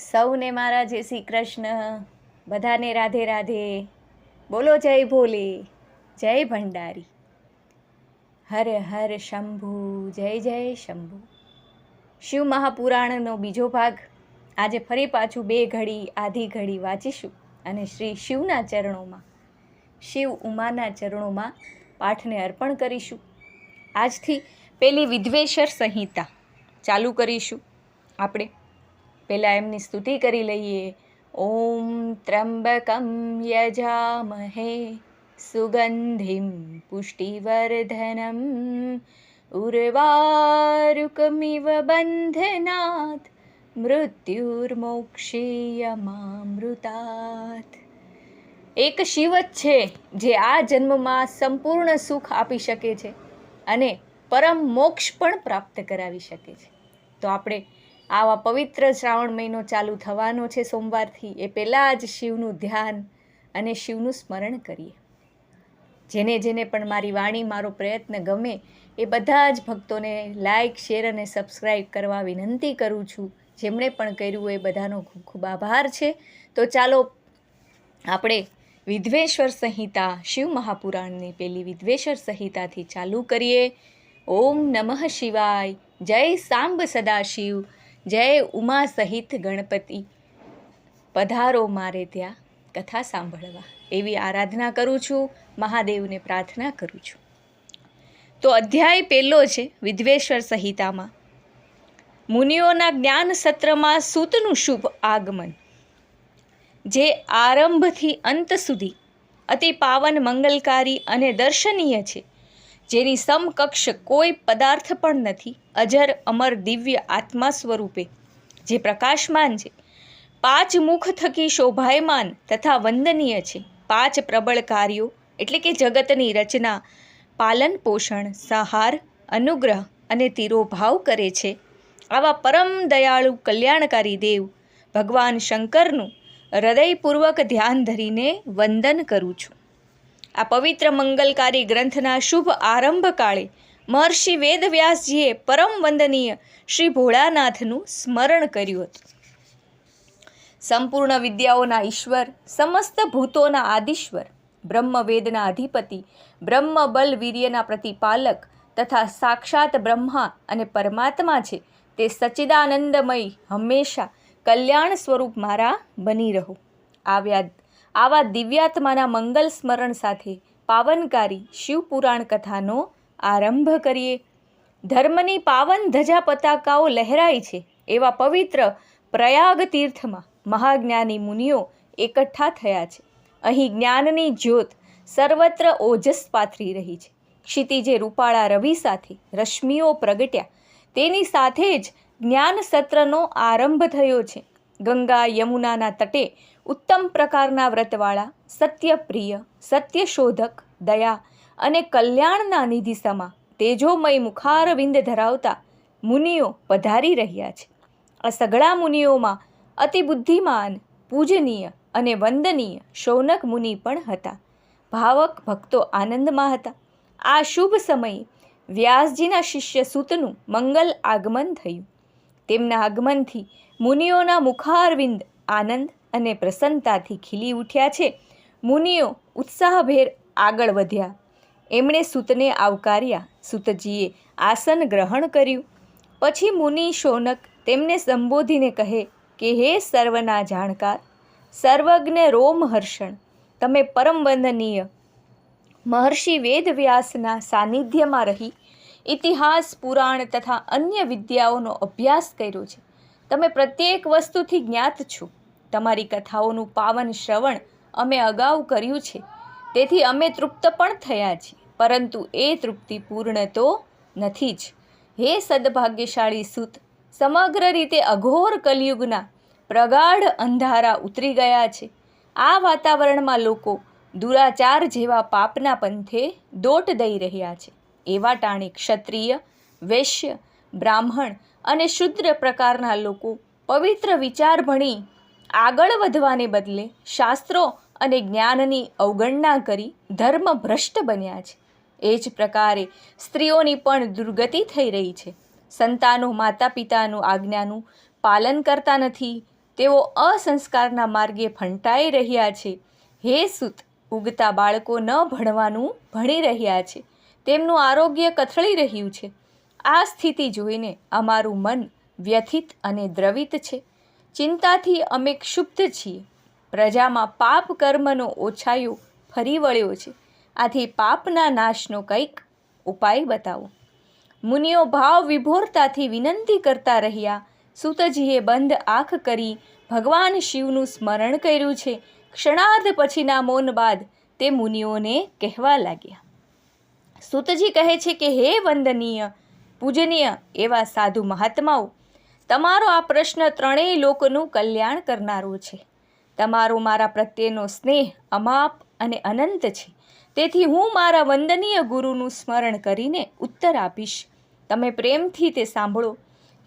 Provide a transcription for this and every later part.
સૌને મારા જય શ્રી કૃષ્ણ, બધાને રાધે રાધે. બોલો જય ભોલે, જય ભંડારી. હર હર શંભુ, જય જય શંભુ. શિવ મહાપુરાણનો બીજો ભાગ આજે ફરી પાછું 2 ઘડી આધી ઘડી વાંચીશું અને શ્રી શિવના ચરણોમાં, શિવ ઉમાના ચરણોમાં પાઠને અર્પણ કરીશું. આજથી પેલી વિદ્વેષર સંહિતા ચાલુ કરીશું. આપણે પહેલાં એમની સ્તુતિ કરી લઈએ. ઓમ ત્રંબકમ યજામહે સુગંધિમ પુષ્ટિવર્ધનમ ઉર્વારુકમિવ બંધનાત મૃત્યુર્મોક્ષીયમામૃતાત. એક શિવ જ છે જે આ જન્મમાં સંપૂર્ણ સુખ આપી શકે છે અને પરમ મોક્ષ પણ પ્રાપ્ત કરાવી શકે છે. તો આપણે આવા પવિત્ર શ્રાવણ મહિનો ચાલુ થવાનો છે સોમવારથી, એ પહેલાં જ શિવનું ધ્યાન અને શિવનું સ્મરણ કરીએ. જેને જેને પણ મારી વાણી, મારો પ્રયત્ન ગમે એ બધા જ ભક્તોને લાઈક, શેર અને સબસ્ક્રાઈબ કરવા વિનંતી કરું છું. જેમણે પણ કર્યું એ બધાનો ખૂબ ખૂબ આભાર છે. તો ચાલો આપણે વિદ્વેશ્વર સંહિતા, શિવ મહાપુરાણની પેલી વિદ્વેશ્વર સંહિતાથી ચાલુ કરીએ. ઓમ નમઃ શિવાય. જય સાંબ સદાશિવ, જય ઉમા સહિત ગણપતિ. પધારો મારે ત્યાં કથા સાંભળવા, એવી આરાધના કરું છું, મહાદેવને પ્રાર્થના કરું છું. તો અધ્યાય પહેલો છે વિદ્વેશ્વર સંહિતામાં. મુનિઓના જ્ઞાન સત્રમાં સૂતનું શુભ આગમન, જે આરંભથી અંત સુધી અતિ પાવન, મંગલકારી અને દર્શનીય છે, જેની સમકક્ષ કોઈ પદાર્થ પણ નથી. અજર અમર દિવ્ય આત્મા સ્વરૂપે જે પ્રકાશમાન છે, 5 મુખ થકી શોભાયમાન તથા વંદનીય છે. 5 પ્રબળ કાર્યો એટલે કે જગતની રચના, પાલન પોષણ, સંહાર, અનુગ્રહ અને તિરોભાવ કરે છે. આવા પરમ દયાળુ કલ્યાણકારી દેવ ભગવાન શંકરનું હૃદયપૂર્વક ધ્યાન ધરીને વંદન કરું છું. આ પવિત્ર મંગલકારી ગ્રંથના શુભ આરંભ કાળે મહર્ષિ વેદવ્યાસજીએ પરમ વંદનીય શ્રી ભોળાનાથનું સ્મરણ કર્યું હતું. સંપૂર્ણ વિદ્યાઓના ઈશ્વર, સમસ્ત ભૂતોના આદિશ્વર, બ્રહ્મ વેદના અધિપતિ, બ્રહ્મ બલ વીર્યના પ્રતિપાલક તથા સાક્ષાત બ્રહ્મા અને પરમાત્મા છે, તે સચ્ચિદાનંદમય હંમેશા કલ્યાણ સ્વરૂપ મારા બની રહો. આવા દિવ્યાત્માના મંગલ સ્મરણ સાથે પાવનકારી શિવપુરાણ કથાનો આરંભ કરીએ. ધર્મની પાવન ધજા પતાકાઓ લહેરાય છે એવા પવિત્ર પ્રયાગ તીર્થમાં મહાજ્ઞાની મુનિઓ એકઠા થયા છે. અહીં જ્ઞાનની જ્યોત સર્વત્ર ઓજસ પાથરી રહી છે. ક્ષિતિજે રૂપાળા રવિ સાથે રશ્મિઓ પ્રગટ્યા, તેની સાથે જ જ્ઞાન સત્રનો આરંભ થયો છે. ગંગા યમુનાના તટે ઉત્તમ પ્રકારના વ્રતવાળા, સત્યપ્રિય, સત્યશોધક, દયા અને કલ્યાણના નિધિ સમા તેજોમય મુખારવિંદ ધરાવતા મુનિઓ પધારી રહ્યા છે. આ સઘળા મુનિઓમાં અતિ બુદ્ધિમાન, પૂજનીય અને વંદનીય શૌનક મુનિ પણ હતા. ભાવક ભક્તો આનંદમાં હતા. આ શુભ સમયે વ્યાસજીના શિષ્ય સૂતનું મંગલ આગમન થયું. તેમના આગમનથી મુનિઓના મુખારવિંદ આનંદ અને પ્રસન્નતાથી ખીલી ઉઠ્યા છે. મુનિઓ ઉત્સાહભેર આગળ વધ્યા. એમણે સૂતને આવકાર્યા. સૂતજીએ આસન ગ્રહણ કર્યું. પછી મુનિ શૌનક તેમને સંબોધીને કહે કે હે સર્વના જાણકાર, સર્વજ્ઞ રોમહર્ષણ, તમે પરમ વંદનીય મહર્ષિ વેદવ્યાસના સાનિધ્યમાં રહી ઇતિહાસ, પુરાણ તથા અન્ય વિદ્યાઓનો અભ્યાસ કર્યો છે. તમે પ્રત્યેક વસ્તુથી જ્ઞાત છો. તમારી કથાઓનું પાવન શ્રવણ અમે અગાઉ કર્યું છે, તેથી અમે તૃપ્ત પણ થયા છીએ, પરંતુ એ તૃપ્તિ પૂર્ણ તો નથી જ. હે સદભાગ્યશાળી સૂત, સમગ્ર રીતે અઘોર કલિયુગના પ્રગાઢ અંધારા ઉતરી ગયા છે. આ વાતાવરણમાં લોકો દુરાચાર જેવા પાપના પંથે દોટ દઈ રહ્યા છે. એવા ટાણે ક્ષત્રિય, વૈશ્ય, બ્રાહ્મણ અને શુદ્ર પ્રકારના લોકો પવિત્ર વિચાર ભણી આગળ વધવાને બદલે શાસ્ત્રો અને જ્ઞાનની અવગણના કરી ધર્મ ભ્રષ્ટ બન્યા છે. એ જ પ્રકારે સ્ત્રીઓની પણ દુર્ગતિ થઈ રહી છે. સંતાનો માતા પિતાનું આજ્ઞાનું પાલન કરતા નથી. તેઓ અસંસ્કારના માર્ગે ફંટાઈ રહ્યા છે. હે સૂત, ઉગતા બાળકો ન ભણવાનું ભણી રહ્યા છે, તેમનું આરોગ્ય કથળી રહ્યું છે. આ સ્થિતિ જોઈને અમારું મન વ્યથિત અને દ્રવિત છે. ચિંતાથી અમે ક્ષુબ્ધ છીએ. પ્રજામાં પાપ કર્મનો ઓછાયો ફરી વળ્યો છે. આથી પાપના નાશનો કંઈક ઉપાય બતાવો. મુનિઓ ભાવ વિભોરતાથી વિનંતી કરતા રહ્યા. સૂતજીએ બંધ આંખ કરી ભગવાન શિવનું સ્મરણ કર્યું છે. ક્ષણાર્ધ પછીના મૌન બાદ તે મુનિઓને કહેવા લાગ્યા. સૂતજી કહે છે કે હે વંદનીય પૂજનીય એવા સાધુ મહાત્માઓ, તમારો આ પ્રશ્ન ત્રણેય લોકનું કલ્યાણ કરનારો છે. તમારો મારા પ્રત્યેનો સ્નેહ અમાપ અને અનંત છે. તેથી હું મારા વંદનીય ગુરુનું સ્મરણ કરીને ઉત્તર આપીશ. તમે પ્રેમથી તે સાંભળો.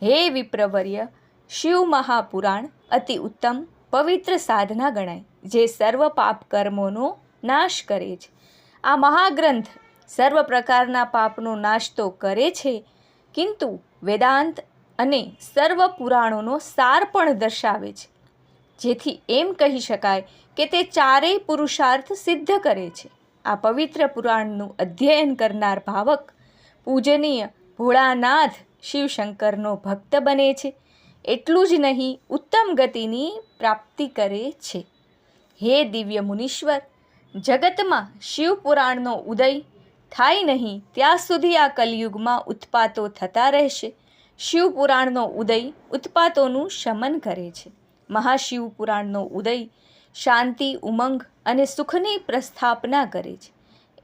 હે વિપ્રવર્ય, શિવ મહાપુરાણ અતિ ઉત્તમ પવિત્ર સાધના ગણાય, જે સર્વ પાપ કર્મોનો નાશ કરે છે. આ મહાગ્રંથ સર્વ પ્રકારના પાપનો નાશ તો કરે છે, કિંતુ વેદાંત અને સર્વ પુરાણોનો સાર પણ દર્શાવે છે. જેથી એમ કહી શકાય કે તે ચારેય પુરુષાર્થ સિદ્ધ કરે છે. આ પવિત્ર પુરાણનું અધ્યયન કરનાર ભાવક પૂજનીય ભોળાનાથ શિવશંકરનો ભક્ત બને છે. એટલું જ નહીં, ઉત્તમ ગતિની પ્રાપ્તિ કરે છે. હે દિવ્ય મુનીશ્વર, જગતમાં શિવપુરાણનો ઉદય થાય નહીં ત્યાં સુધી આ કલિયુગમાં ઉત્પાતો થતા રહેશે. શિવપુરાણનો ઉદય ઉત્પાતોનું શમન કરે છે. મહાશિવપુરાણનો ઉદય શાંતિ, ઉમંગ અને સુખની પ્રસ્થાપના કરે છે.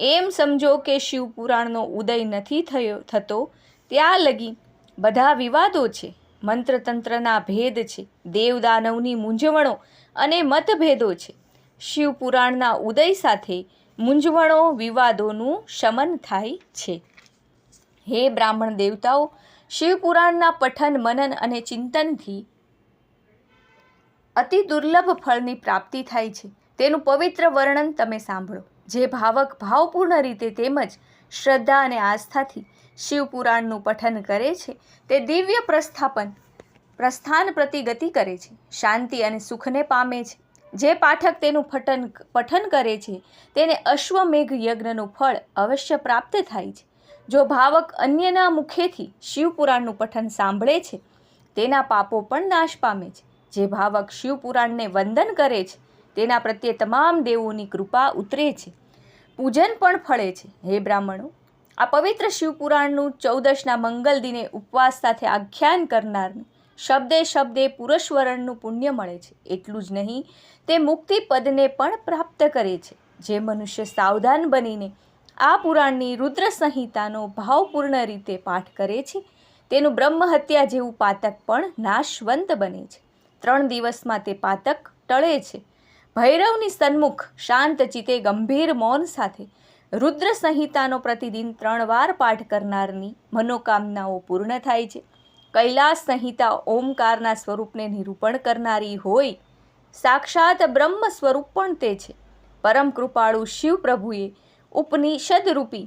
એમ સમજો કે શિવપુરાણનો ઉદય નથી થતો ત્યાં લગી બધા વિવાદો છે, મંત્રતંત્રના ભેદ છે, દેવદાનવની મૂંઝવણો અને મતભેદો છે. શિવપુરાણના ઉદય સાથે મૂંઝવણો, વિવાદોનું શમન થાય છે. હે બ્રાહ્મણ દેવતાઓ, શિવપુરાણના પઠન, મનન અને ચિંતનથી અતિ દુર્લભ ફળની પ્રાપ્તિ થાય છે. તેનું પવિત્ર વર્ણન તમે સાંભળો. જે ભાવક ભાવપૂર્ણ રીતે તેમજ શ્રદ્ધા અને આસ્થાથી શિવપુરાણનું પઠન કરે છે, તે દિવ્ય પ્રસ્થાન પ્રતિ ગતિ કરે છે, શાંતિ અને સુખને પામે છે. જે પાઠક તેનું પઠન કરે છે તેને અશ્વમેઘ યજ્ઞનું ફળ અવશ્ય પ્રાપ્ત થાય છે. જો ભાવક અન્યના મુખેથી શિવપુરાણનું પઠન સાંભળે છે, તેના પાપો પણ નાશ પામે છે. જે ભાવક શિવપુરાણને વંદન કરે છે, તેના પ્રત્યે તમામ દેવોની કૃપા ઉતરે છે, પૂજન પણ ફળે છે. હે બ્રાહ્મણો, આ પવિત્ર શિવપુરાણનું 14ના મંગલ દિને ઉપવાસ સાથે આખ્યાન કરનારને શબ્દે શબ્દે પુરુષવરણનું પુણ્ય મળે છે. એટલું જ નહીં, તે મુક્તિ પદને પણ પ્રાપ્ત કરે છે. જે મનુષ્ય સાવધાન બનીને આ પુરાણની રુદ્ર સંહિતાનો ભાવપૂર્ણ રીતે પાઠ કરે છે, તેનું બ્રહ્મહત્યા જેવું પાતક પણ નાશવંત બને છે. 3 દિવસમાં તે પાતક ટળે છે. ભૈરવની સન્મુખ શાંત ચિત્તે ગંભીર મૌન સાથે રુદ્ર સંહિતાનો પ્રતિદિન 3 વાર પાઠ કરનારની મનોકામનાઓ પૂર્ણ થાય છે. કૈલાસ સંહિતા ઓમકારના સ્વરૂપને નિરૂપણ કરનારી હોય. સાક્ષાત બ્રહ્મ સ્વરૂપ પણ તે છે. પરમ કૃપાળુ શિવ પ્રભુએ ઉપનિષદરૂપી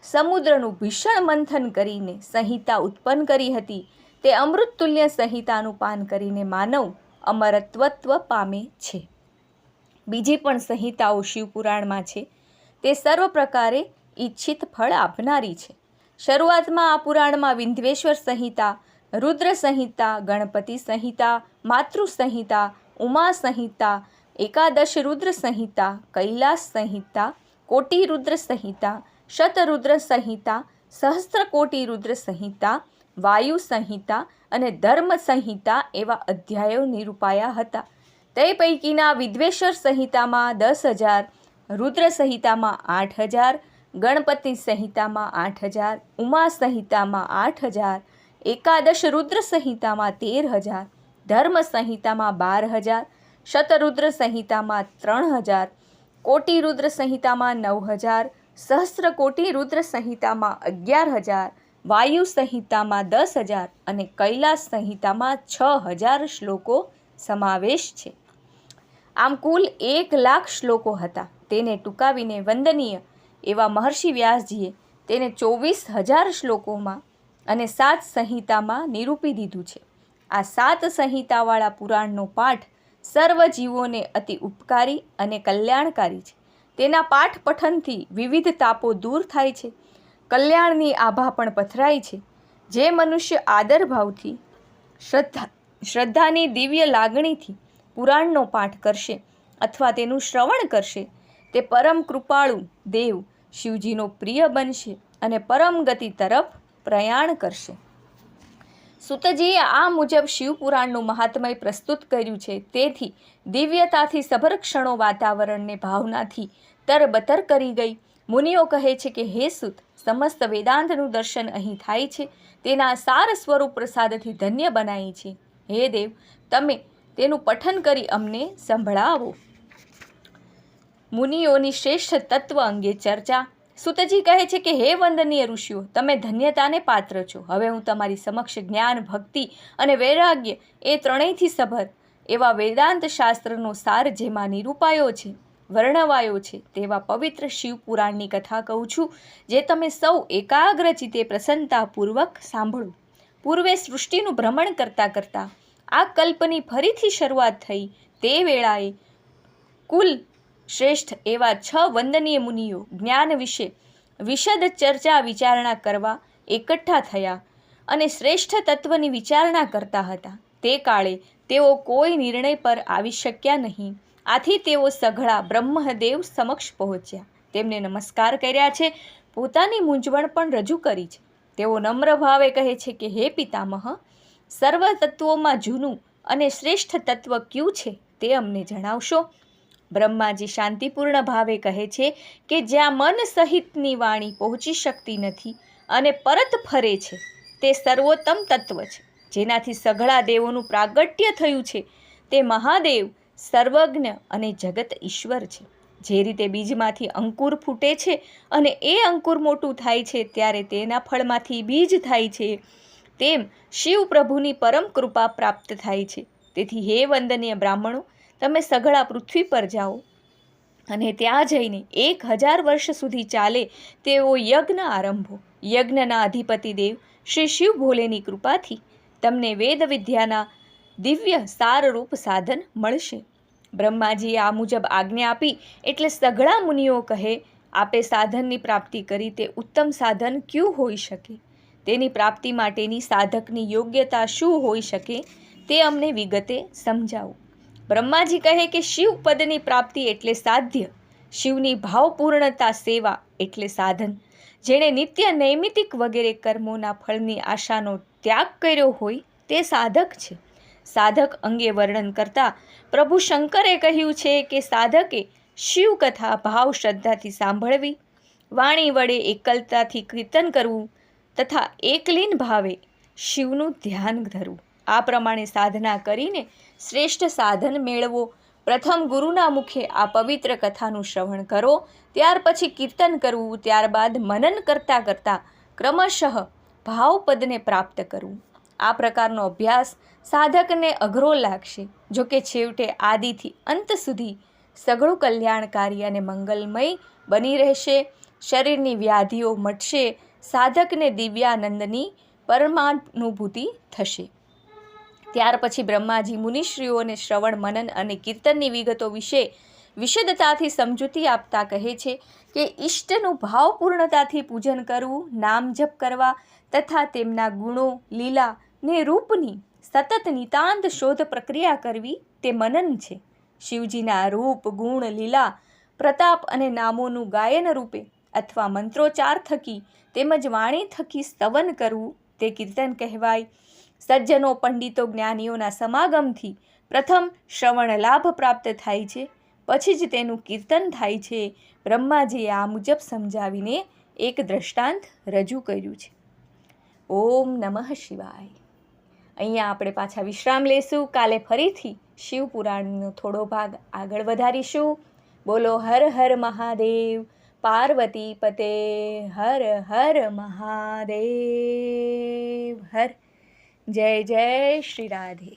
સમુદ્રનું ભીષણ મંથન કરીને સંહિતા ઉત્પન્ન કરી હતી. તે અમૃતતુલ્ય સંહિતાનું પાન કરીને માનવ અમરત્વત્વ પામે છે. બીજી પણ સંહિતાઓ શિવપુરાણમાં છે. તે સર્વ પ્રકારે ઈચ્છિત ફળ આપનારી છે. શરૂઆતમાં આ પુરાણમાં વિંધ્યેશ્વર સંહિતા, રુદ્ર સંહિતા, ગણપતિ સંહિતા, માતૃ સંહિતા, ઉમા સંહિતા, એકાદશ રુદ્ર સંહિતા, કૈલાસ સંહિતા, કોટિ રુદ્ર સંહિતા, શતરુદ્ર સંહિતા, સહસ્ત્રકોટિ રુદ્ર સંહિતા, વાયુ સંહિતા અને ધર્મ સંહિતા એવા અધ્યાયો નિરૂપાયા હતા. તે પૈકીના વિદ્વેશ્વર સંહિતામાં 10,000, રુદ્ર સંહિતામાં 8,000, ગણપતિ સંહિતામાં 8,000, ઉમા સંહિતામાં 8,000, એકાદશ રુદ્ર સંહિતામાં 13,000, ધર્મ સંહિતામાં 12,000, શતરુદ્ર સંહિતામાં 3,000, કોટિ રુદ્ર સંહિતામાં 9,000, સહસ્ત્રકોટિ રુદ્ર સંહિતામાં 11,000, વાયુ સંહિતામાં 10,000 અને કૈલાસ સંહિતામાં 6,000 શ્લોકો સમાવેશ છે. આમ કુલ 1,00,000 શ્લોકો હતા. તેને ટૂંકાવીને વંદનીય એવા મહર્ષિ વ્યાસજીએ તેને 24,000 શ્લોકોમાં અને 7 સંહિતામાં નિરૂપી દીધું છે. આ 7 સંહિતાવાળા પુરાણનો પાઠ સર્વ જીવોને અતિ ઉપકારી અને કલ્યાણકારી છે. તેના પાઠ પઠનથી વિવિધ તાપો દૂર થાય છે, કલ્યાણની આભા પણ પથરાય છે. જે મનુષ્ય આદરભાવથી શ્રદ્ધાની દિવ્ય લાગણીથી પુરાણનો પાઠ કરશે અથવા તેનું શ્રવણ કરશે તે પરમ કૃપાળુ દેવ શિવજીનો પ્રિય બનશે અને પરમ ગતિ તરફ પ્રયાણ કરશે. સૂતજીએ આ મુજબ શિવપુરાણનું મહાત્મય પ્રસ્તુત કર્યું છે. તેથી દિવ્યતાથી સભર ક્ષણો વાતાવરણને ભાવનાથી તરબતર કરી ગઈ. મુનિઓ કહે છે કે હે સૂત, સમસ્ત વેદાંતનું દર્શન અહીં થાય છે. તેના સાર સ્વરૂપ પ્રસાદથી ધન્ય બનાય છે. હે દેવ, તમે તેનું પઠન કરી અમને સંભળાવો. મુનિઓની શ્રેષ્ઠ તત્વ અંગે ચર્ચા. સૂતજી કહે છે કે હે વંદનીય ઋષિઓ, તમે ધન્યતાને પાત્ર છો. હવે હું તમારી સમક્ષ જ્ઞાન, ભક્તિ અને વૈરાગ્ય એ ત્રણેયથી સભર એવા વેદાંત શાસ્ત્રનો સાર જેમાં નિરૂપાયો છે, વર્ણવાયો છે, તેવા પવિત્ર શિવપુરાણની કથા કહું છું, જે તમે સૌ એકાગ્ર ચિત્તે પ્રસન્નતાપૂર્વક સાંભળો. પૂર્વે સૃષ્ટિનું ભ્રમણ કરતાં કરતાં આ કલ્પની ફરીથી શરૂઆત થઈ તે વેળાએ કુલ શ્રેષ્ઠ એવા 6 વંદનીય મુનિઓ જ્ઞાન વિશે વિશદ ચર્ચા વિચારણા કરવા એકઠા થયા અને શ્રેષ્ઠ તત્વની વિચારણા કરતા હતા. તે કાળે તેઓ કોઈ નિર્ણય પર આવી શક્યા નહીં. આથી તેઓ સઘળા બ્રહ્મદેવ સમક્ષ પહોંચ્યા, તેમને નમસ્કાર કર્યા છે, પોતાની મૂંઝવણ પણ રજૂ કરી છે. તેઓ નમ્ર ભાવે કહે છે કે હે પિતામહ, સર્વ તત્વોમાં જૂનું અને શ્રેષ્ઠ તત્વ કયું છે તે અમને જણાવશો. બ્રહ્માજી શાંતિપૂર્ણ ભાવે કહે છે કે જ્યાં મન સહિતની વાણી પહોંચી શકતી નથી અને પરત ફરે છે તે સર્વોત્તમ તત્વ છે, જેનાથી સઘળા દેવોનું પ્રાગટ્ય થયું છે. તે મહાદેવ સર્વજ્ઞ અને જગત ઈશ્વર છે. જે રીતે બીજમાંથી અંકુર ફૂટે છે અને એ અંકુર મોટું થાય છે ત્યારે તેના ફળમાંથી બીજ થાય છે, તેમ શિવ પ્રભુની પરમ કૃપા પ્રાપ્ત થાય છે. તેથી હે વંદનીય બ્રાહ્મણો, તમે સઘળા પૃથ્વી પર જાઓ અને ત્યાં જઈને 1000 વર્ષ સુધી ચાલે તેવો યજ્ઞ આરંભો. યજ્ઞના અધિપતિ દેવ શ્રી શિવ ભોલેની કૃપાથી તમને વેદ વિદ્યાના દિવ્ય સારરૂપ સાધન મળશે. બ્રહ્માજીએ આ મુજબ આજ્ઞા આપી એટલે સઘળા મુનિઓ કહે, આપે સાધનની પ્રાપ્તિ કરી તે ઉત્તમ સાધન ક્યું હોઈ શકે? તેની પ્રાપ્તિ માટેની સાધકની યોગ્યતા શું હોઈ શકે તે અમને વિગતે સમજાવો. બ્રહ્માજી કહે કે શિવ પદની પ્રાપ્તિ એટલે સાધ્ય, શિવની ભાવપૂર્ણતા સેવા એટલે સાધન. જેણે નિત્ય નૈમિતિક વગેરે કર્મોના ફળની આશાનો ત્યાગ કર્યો હોય તે સાધક છે. સાધક અંગે વર્ણન કરતા પ્રભુ શંકરે કહ્યું છે કે સાધકે શિવ કથા ભાવ શ્રદ્ધાથી સાંભળવી, વાણી વડે એકલતાથી કીર્તન કરવું તથા એકલીન ભાવે શિવનું ધ્યાન ધરવું. આ પ્રમાણે સાધના કરીને શ્રેષ્ઠ સાધન મેળવો. પ્રથમ ગુરુના મુખે આ પવિત્ર કથાનું શ્રવણ કરો, ત્યાર પછી કીર્તન કરવું, ત્યારબાદ મનન કરતાં કરતાં ક્રમશઃ ભાવપદને પ્રાપ્ત કરવું. આ પ્રકારનો અભ્યાસ સાધકને અઘરો લાગશે, જોકે છેવટે આદિથી અંત સુધી સઘળું કલ્યાણકારી અને મંગલમય બની રહેશે. શરીરની વ્યાધિઓ મટશે, સાધકને દિવ્યાનંદની પરમાનુભૂતિ થશે. ત્યાર પછી બ્રહ્માજી મુનિશ્રીઓને શ્રવણ, મનન અને કીર્તનની વિગતો વિશે વિશદતાથી સમજૂતી આપતા કહે છે કે ઈષ્ટનું ભાવપૂર્ણતાથી પૂજન કરવું, નામ જપ કરવા તથા તેમના ગુણો, લીલા ને રૂપની સતત નિતાંત શોધ પ્રક્રિયા કરવી તે મનન છે. શિવજીના રૂપ, ગુણ, લીલા, પ્રતાપ અને નામોનું ગાયન રૂપે અથવા મંત્રોચ્ચાર થકી તેમજ વાણી થકી સ્તવન કરવું તે કીર્તન કહેવાય. સજ્જનો, પંડિતો, જ્ઞાનીઓના સમાગમથી પ્રથમ શ્રવણ લાભ પ્રાપ્ત થાય છે, પછી જ તેનું કીર્તન થાય છે. બ્રહ્માજીએ આ મુજબ સમજાવીને એક દ્રષ્ટાંત રજૂ કર્યું છે. ઓમ નમઃ શિવાય. અહીંયા આપણે પાછા વિશ્રામ લેશું. કાલે ફરીથી શિવપુરાણનો થોડો ભાગ આગળ વધારીશું. બોલો હર હર મહાદેવ, પાર્વતી પતે હર હર મહાદેવ હર. જય જય શ્રી રાધે.